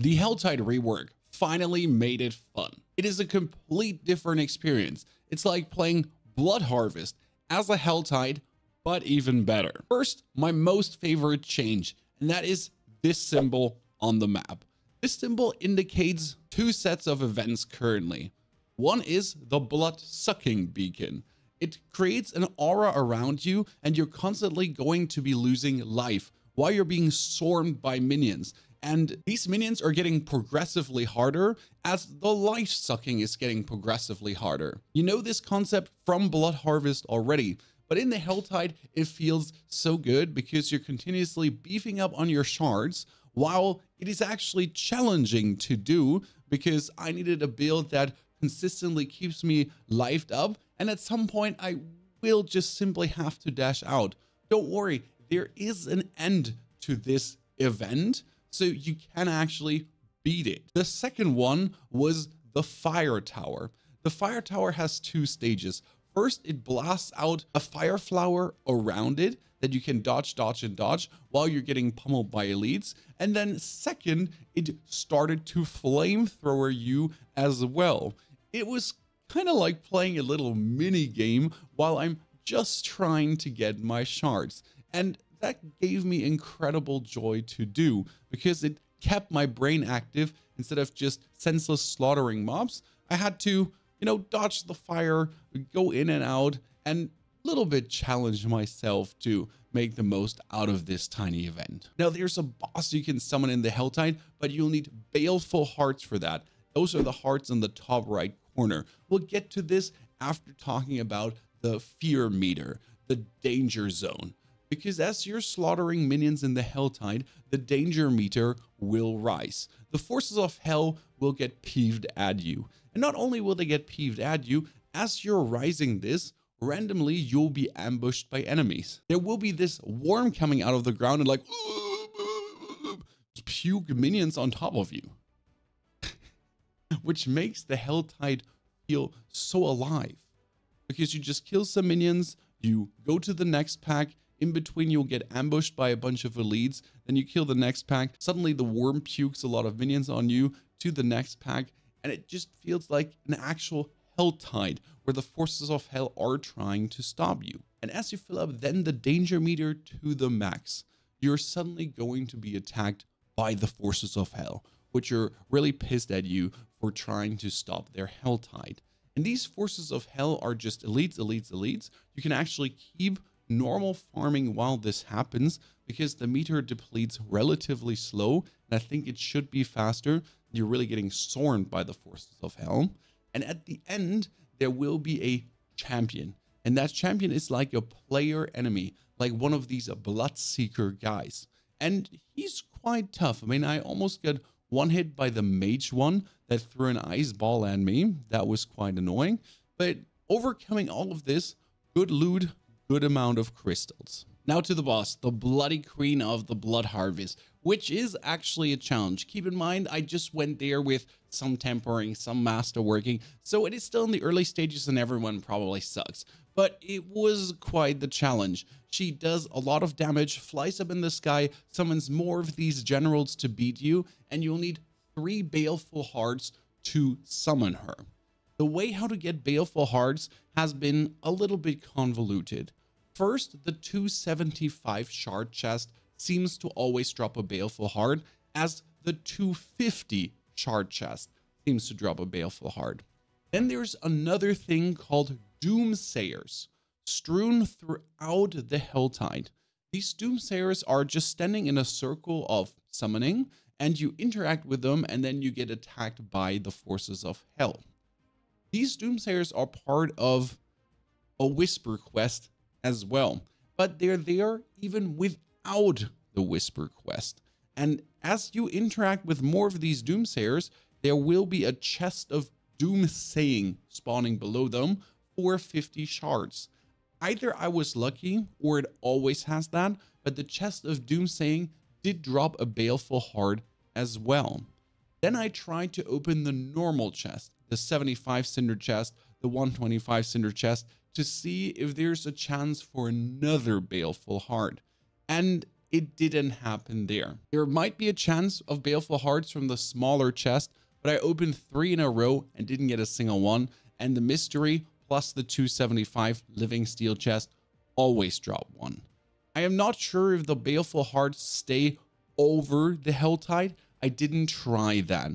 The Helltide Rework finally made it fun. It is a complete different experience. It's like playing Bloodharvest as a Helltide, but even better. First, my most favorite change, and that is this symbol on the map. This symbol indicates two sets of events currently. One is the blood-sucking beacon. It creates an aura around you, and you're constantly going to be losing life while you're being swarmed by minions. And these minions are getting progressively harder as the life sucking is getting progressively harder. You know this concept from Bloodharvest already, but in the Helltide, it feels so good because you're continuously beefing up on your shards while it is actually challenging to do because I needed a build that consistently keeps me lifed up. And at some point I will just simply have to dash out. Don't worry, there is an end to this event, so you can actually beat it. The second one was the fire tower. The fire tower has two stages. First, it blasts out a fire flower around it that you can dodge, dodge, and dodge while you're getting pummeled by elites. And then second, it started to flamethrower you as well. It was kind of like playing a little mini game while I'm just trying to get my shards. And that gave me incredible joy to do because it kept my brain active. Instead of just senseless slaughtering mobs, I had to, dodge the fire, go in and out, and a little bit challenge myself to make the most out of this tiny event. Now, there's a boss you can summon in the Helltide, but you'll need baleful hearts for that. Those are the hearts in the top right corner. We'll get to this after talking about the fear meter, the danger zone. Because as you're slaughtering minions in the Helltide, the danger meter will rise. The forces of hell will get peeved at you. And not only will they get peeved at you, as you're rising this, randomly you'll be ambushed by enemies. There will be this worm coming out of the ground and like puke minions on top of you. Which makes the Helltide feel so alive. Because you just kill some minions, you go to the next pack, in between you'll get ambushed by a bunch of elites, then you kill the next pack, suddenly the worm pukes a lot of minions on you to the next pack, and it just feels like an actual Helltide where the forces of hell are trying to stop you. And as you fill up then the danger meter to the max, you're suddenly going to be attacked by the forces of hell, which are really pissed at you for trying to stop their Helltide. And these forces of hell are just elites, elites, elites. You can actually keep normal farming while this happens because the meter depletes relatively slow, and I think it should be faster. You're really getting swarmed by the forces of hell. And at the end, there will be a champion, and that champion is like a player enemy, like one of these Bloodseeker guys. And he's quite tough. I mean, I almost got one hit by the mage one that threw an ice ball at me. That was quite annoying. But overcoming all of this, good loot, good amount of crystals. Now to the boss, the bloody queen of the Bloodharvest, which is actually a challenge. Keep in mind, I just went there with some tempering, some masterworking, so it is still in the early stages and everyone probably sucks. But it was quite the challenge. She does a lot of damage, flies up in the sky, summons more of these generals to beat you, and you'll need 3 baleful hearts to summon her. The way how to get baleful hearts has been a little bit convoluted. First, the 275 shard chest seems to always drop a baleful heart, as the 250 shard chest seems to drop a baleful heart. Then there's another thing called Doomsayers, strewn throughout the Helltide. These Doomsayers are just standing in a circle of summoning, and you interact with them, and then you get attacked by the forces of hell. These Doomsayers are part of a Whisper quest as well, but they're there even without the Whisper quest. And as you interact with more of these Doomsayers, there will be a chest of Doomsaying spawning below them for 50 shards. Either I was lucky or it always has that, but the chest of Doomsaying did drop a baleful heart as well. Then I tried to open the normal chest, the 75 cinder chest, the 125 cinder chest, to see if there's a chance for another baleful heart. And it didn't happen there. There might be a chance of Baleful Hearts from the smaller chest, but I opened 3 in a row and didn't get a single one. And the mystery plus the 275 living steel chest always drop one. I am not sure if the Baleful Hearts stay over the Helltide. I didn't try that.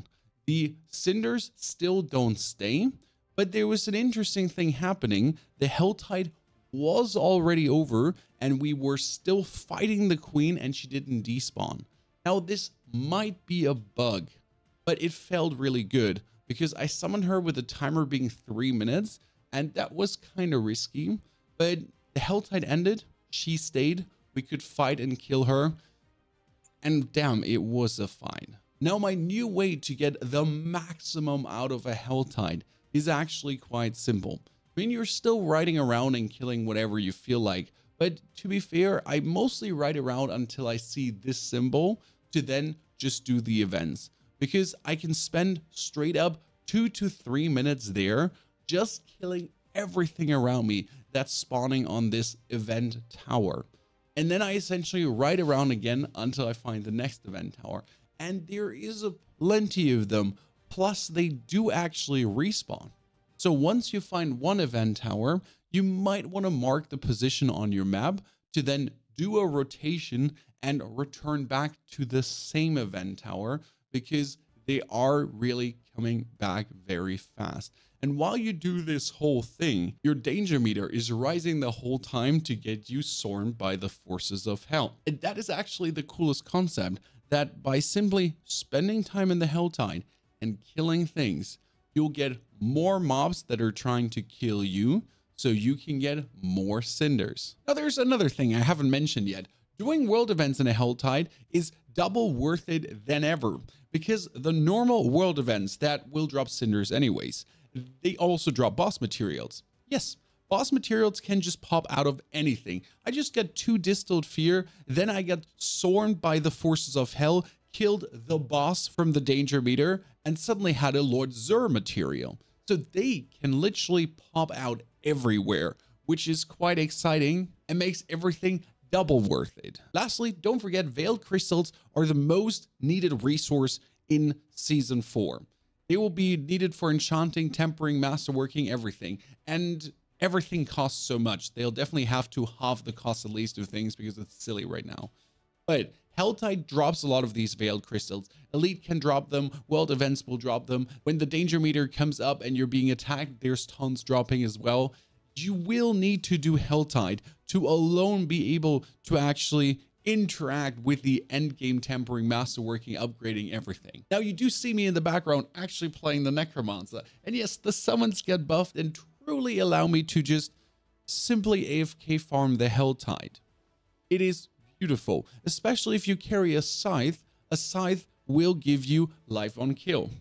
The cinders still don't stay, but there was an interesting thing happening. The Helltide was already over and we were still fighting the queen and she didn't despawn. Now this might be a bug, but it felt really good because I summoned her with the timer being 3 minutes and that was kind of risky, but the Helltide ended, she stayed, we could fight and kill her, and damn, it was a fine. Now my new way to get the maximum out of a Helltide is actually quite simple. I mean, you're still riding around and killing whatever you feel like, but to be fair, I mostly ride around until I see this symbol to then just do the events, because I can spend straight up 2 to 3 minutes there just killing everything around me that's spawning on this event tower. And then I essentially ride around again until I find the next event tower. And there is a plenty of them. Plus they do actually respawn. So once you find one event tower, you might want to mark the position on your map to then do a rotation and return back to the same event tower, because they are really coming back very fast. And while you do this whole thing, your danger meter is rising the whole time to get you swarmed by the forces of hell. And that is actually the coolest concept, that by simply spending time in the Helltide and killing things, you'll get more mobs that are trying to kill you, so you can get more cinders. Now there's another thing I haven't mentioned yet. Doing world events in a Helltide is double worth it than ever, because the normal world events that will drop cinders anyways, they also drop boss materials. Yes, boss materials can just pop out of anything. I just get 2 distilled fear, then I get swarmed by the forces of hell, killed the boss from the danger meter, and suddenly had a Lord Zur material. So they can literally pop out everywhere, which is quite exciting and makes everything double worth it. Lastly, don't forget veiled crystals are the most needed resource in season 4. They will be needed for enchanting, tempering, masterworking, everything. And everything costs so much. They'll definitely have to halve the cost at least of things because it's silly right now. But Helltide drops a lot of these veiled crystals. Elite can drop them. World events will drop them. When the danger meter comes up and you're being attacked, there's tons dropping as well. You will need to do Helltide to alone be able to actually interact with the end game tempering, masterworking, upgrading everything. Now you do see me in the background actually playing the Necromancer, and yes, the summons get buffed and truly allow me to just simply AFK farm the Helltide. It is beautiful, especially if you carry a scythe. A scythe will give you life on kill.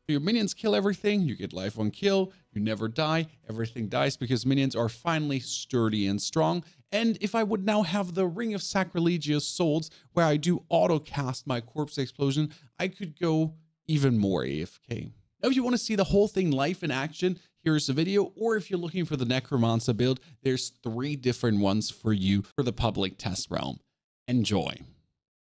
Your minions kill everything, you get life on kill, you never die, everything dies because minions are finally sturdy and strong. And if I would now have the Ring of Sacrilegious Souls, where I do auto cast my corpse explosion, I could go even more AFK. Now if you want to see the whole thing live in action, here's the video, or if you're looking for the Necromancer build, there's 3 different ones for you for the public test realm. Enjoy.